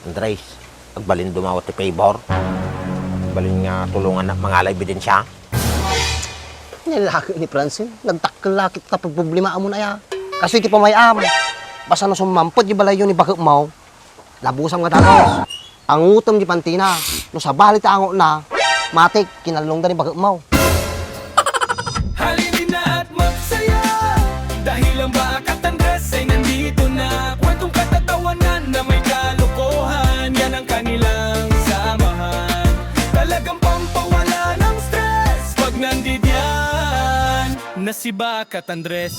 Andres, agbalin dumawat ti favor. Agbalin nga tulungan na mga ebidensya. Nilaki ni Francine, nagtakkalakit na problema mo na ya. Kasi iti pamayam, basta na sumampot di balay yun ni bakit mo, labusang nga danos. Ang utom di pantina, no sa balit ango na, matik, kinalong da ni bakit mo. Halinin na at magsaya, dahil ang Bakat Andres ay nandito na. Kwentong katatawanan na may kalokohan, yan ang kanilang samahan. Talagang pampawala ng stress pag nandidyan na si Bakat Andres.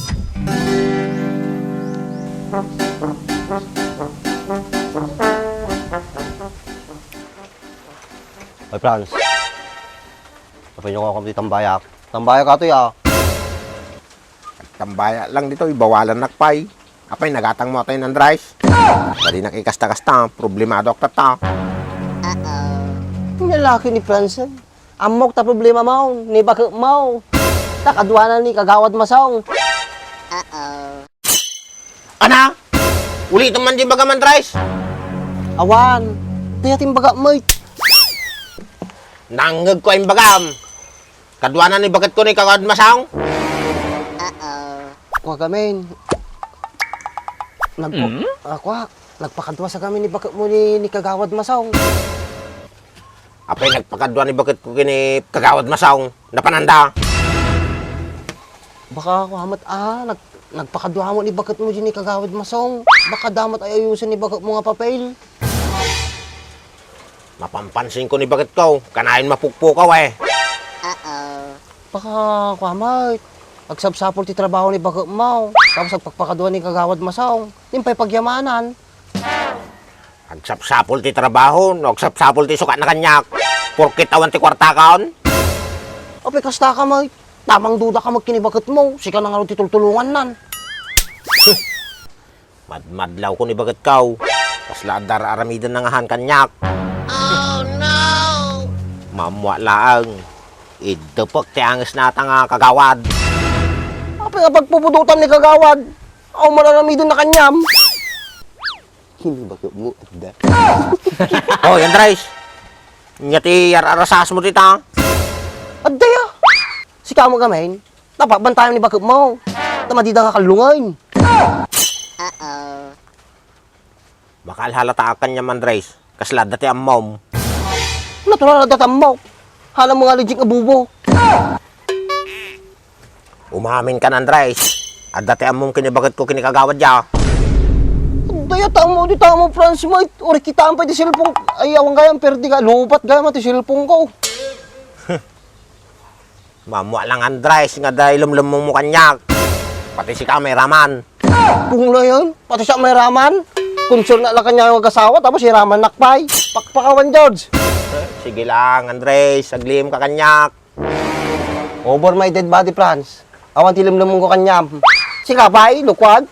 Ay Franz, kapag nyo ako tambayak. Tambayak ka to ya. Tambaya lang dito, ibawalan nakpay. Apay, nagatang mo tayo ng Andres. Dali nakikasta-kasta, problemado ka ta. Nilaki ni Francine, amok ta problema mo, ni bakit mo. Takadwanan ni kagawad masong. Ana! Ulitin man di baga man, Andres. Awan, tiyating baga mo. Nanggag ko yung bagam. Kadwanan ni bagat ko ni kagawad masang. Kuha kami. Nagpakadwa sa kami ni bakit mo ni kagawad masong. Apay, nagpakadwa ni bagat ko kini kagawad masang. Napananda. Baka kuhamat nagpakadwa mo ni bakit mo ni kagawad masong. Baka damat ay ayusin ni bakit mo nga papel. Mapampansin ko ni bagat ko. Kanain mapukpukaw eh. Baka kuhamat. Agsapsapol ti trabaho ni bakit mo. Tapos agpakadwa ni kagawad masong. Timpay pagyamanan. Agsapsapol ti trabaho. Agsapsapol ti sukat na kanyak. Porkit awan ti kwarta kaon. Apay kasta ka may. Tamang duda ka magkinibakit mo. Sika na nga rin titultulungan nan. Madlaw ko ni bagat ko. Kasla dar aramidan na ngahan kanyak. Oh no! Mamwa laang. Idupok ti angis nata nga kagawad. Apay nga pagpupututan ni kagawad. Ako malalamidon na kanyam. Kinibakit mo. Oh, Andres. Ngati arasas mo tita. Adaya! Sika mo gamin. Dapat bantayan ni bakit mo. Tamadida nga kalungain. Bakal halata akan niya, Andres. Kasla dati ang mom. Natural na datam mo. Hala mo nga legit nga bubo. Umamin ka na, Andres. At dati ang mom kinibagat ko kinikagawad ya. Adaya tamo di tamo Franz mate. Ori kita ang pwede silpong. Ay awang gayang perdi ka. Lupat gayang mati silpong ko. Mamwa lang, Andres. Nga dahil lumlumong mo kanyak. Pati si kameraman. Kung na yun, pati siya may raman. Konsol na lang kanya yung asawa, tapos si Raman nakpay. Pakpakawan, George. Sige lang, Andres. Saglim ka kanyak. Over my dead body, Franz. Awan tilimlumong ko kanyam. Si Kapay, lukwad.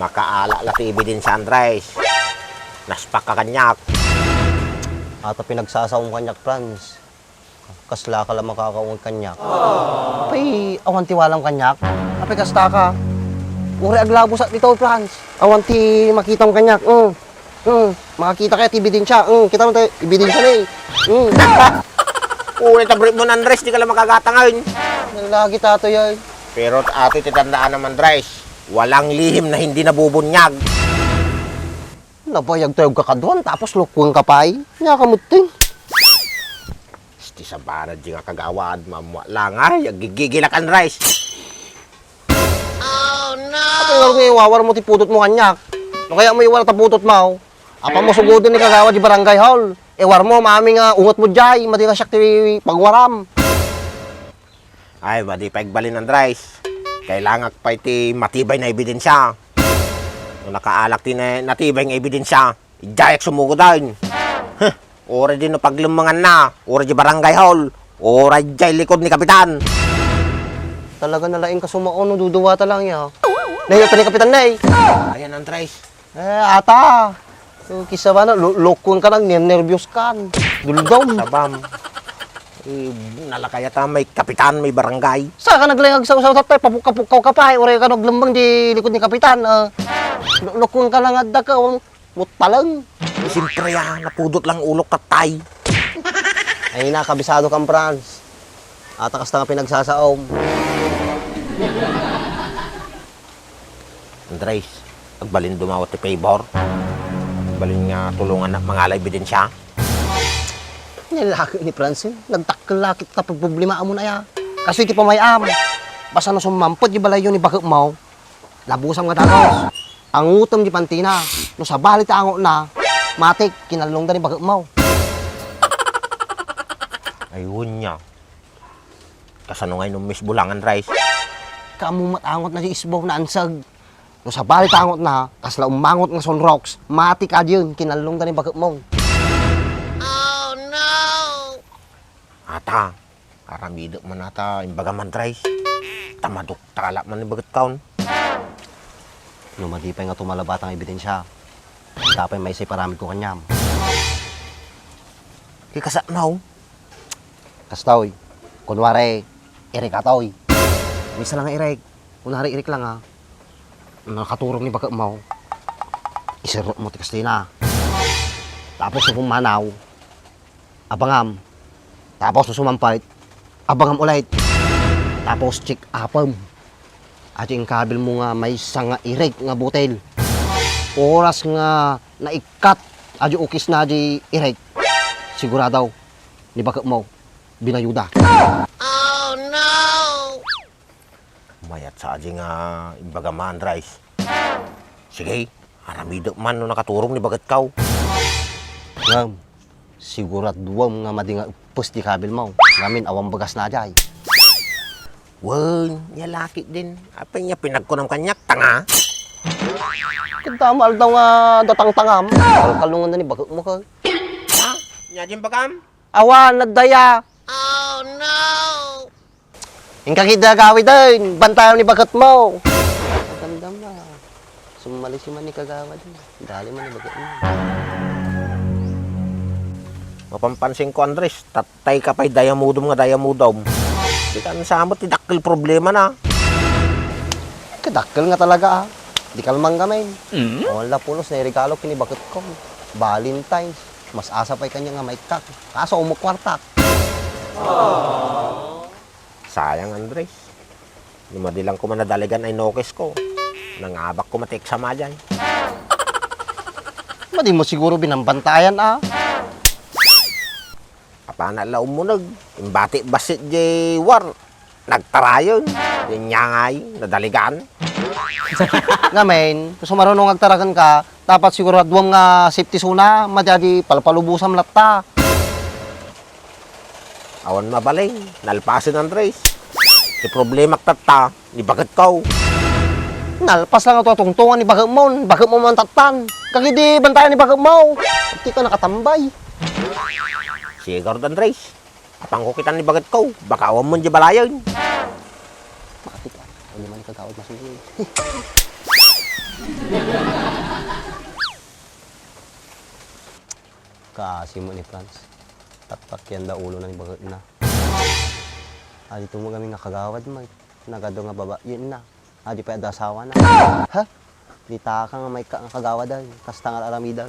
Makaala lati ibidin sa Andres. Naspak ka kanyak. Ata pinagsasawang kanyak, Franz. Kasla ka lang makakawag kanyak. Apay, awan tiwalang kanyak. Apay, kasta ka. Uri aglabo sa dito, Franz. Awan ti makitang kanyak. Makakita kaya ti ebidensya. Kita mo tayo, ebidensya na eh. Uy, tabrik mo na, Andres. Di ka lang makagata ngayon. Nalagi tato yan. Pero ate, titandaan naman, Andres. Walang lihim na hindi nabubunyag. Nabayag tayo kakadwan, tapos lukwang kapay. Nyakamuting. Sti sa banad di nga kagawad. Mamwa lang, ay. Gigigilak, Andres. Apay nga rin iwawar mo ti putot mo kanyak. No kaya mo iwar ta putot mo. Apa mo sugodin ni kagawad di barangay hall. Iwar mo, maami nga ungot mo jay. Mati ka siya ti pagwaram. Ay, madi paigbalin, Andres. Kailangan pa iti matibay na ebidensya. Kung nakaalak ti natibay nga ebidensya, ijayak sumugo din. Ora din no paglumangan na. Ora di barangay hall. Ora jay likod ni kapitan. Talaga nalaing ka sumaon, no duduwata lang ya. Nahiyot ni kapitan na eh. Ayan, Andres. Ata. Kisa ba na, lokon ka lang, nervyos ka. Dulgom. Sabam. Nalakayata may kapitan, may barangay. Saan ka naglayag sa usaw tatay, papukaw ka pa. Uri ka naglambang di likod ni kapitan. Nukun ka lang adda ka, mutalang. Siyempre napudot lang ulok tatay. Ay na, kabisado kang Franz. Atakas na nga pinagsasaom. Andres, agbalin dumawat ti favor. Agbalin nga tulungan na mga ebidensya. Nilaki ni Franz eh. Nagtakkalakit ta pagproblema mo na ya. Kasi ti pamayam. Basta na sumampot di balay yun ni bakit mo. Labusam nga dalos. Ang utom di pantina. No sa balit ango na. Matik, kinalong da ni bakit mo. Ayun niya. Kasano ngayon ng Miss Bulangan Rice. Kamu matangot na si Isbaw na ansag. No sa balit angot na, kasla umangot nga son rocks, matik adyon, kinalong da ni bakit mo. Ata, aramido man ata imbaga man Rice. Tamadok tala man ni bagat kaon. No madipay nga tumalabat ang ebidensya. Tapay may say paramid ko kanyam. Kikasa now. Kastoy, kunwari, irik atoy. Misa lang irik. Kunwari irik lang ha. Nakaturong ni bakit mo. Isirot mo ti Kastina. Tapos kung manaw, abangam. Tapos sumampait, abangam ulit. Tapos check upam. At yung kabil mo nga may sanga irik nga butel. Oras nga naikat, adyo ukis na di irik. Siguradaw, ni bakit mo, binayuda. Mayat sa aji nga imbaga man Rice. Sige, aramido man no nakaturong ni bagat kaw. Ngam, siguraduam nga madi nga upos di kabil mo. Ngamin awang bagas na jay. Wen, niya laki din. Apa niya pinagkunam kanyak, tanga. Kadamal daw nga datang tangam. Kalungan na ni bakit mo ka. Ha? Niya din bagam? Awan, nagdaya. Yung kakita gawin din, bantayan ni bagat mo. Maganda ma. Sumali si man ni kagawa din. Dali man ni bagat mo. Mapampansin ko Andres, tatay ka pa'y dayamudom nga dayamudom. Di ka nasamot, tidakil problema na. Kadakkel nga talaga ah. Di kalmang gamay. Wala pulos na regalo kini bagat ko. Valentine's. Mas asa pa'y kanya nga may kak. Kaso umukwartak. Sayang Andres. Lumadilang ko man nadaligan ay nokes ko. Nangabak ko matik sa majan. Madi mo siguro binambantayan ah. Kapana laom mo imbati basit jay war. Nagtarayon. Yan nyangay, nadaligan. Ngamen, kung marunong agtaragan ka, dapat siguraduam nga safety suna, madadi palpalubusam latta. Awan mabaling, nalpasin Andres. Di problema tata, ni bagat kaw. Nalpas lang ito tungtungan ni bagak mo man tatan. Kagidi bantayan ni bagak mo. Hindi ka nakatambay. Sigar Andres. Pangkukitan ni bagat kaw, baka awan mo di balayon. Makati ka, hindi man kagawad masusunod. Kasi mo ni Franz. Taktak yan da ulo na ni bagat na. Dito mo kami nga kagawad mo. Nagado nga baba, yun na. Di pa asawa na. Ha? Di ta ka nga may kagawad dahil. Kasta nga aramida.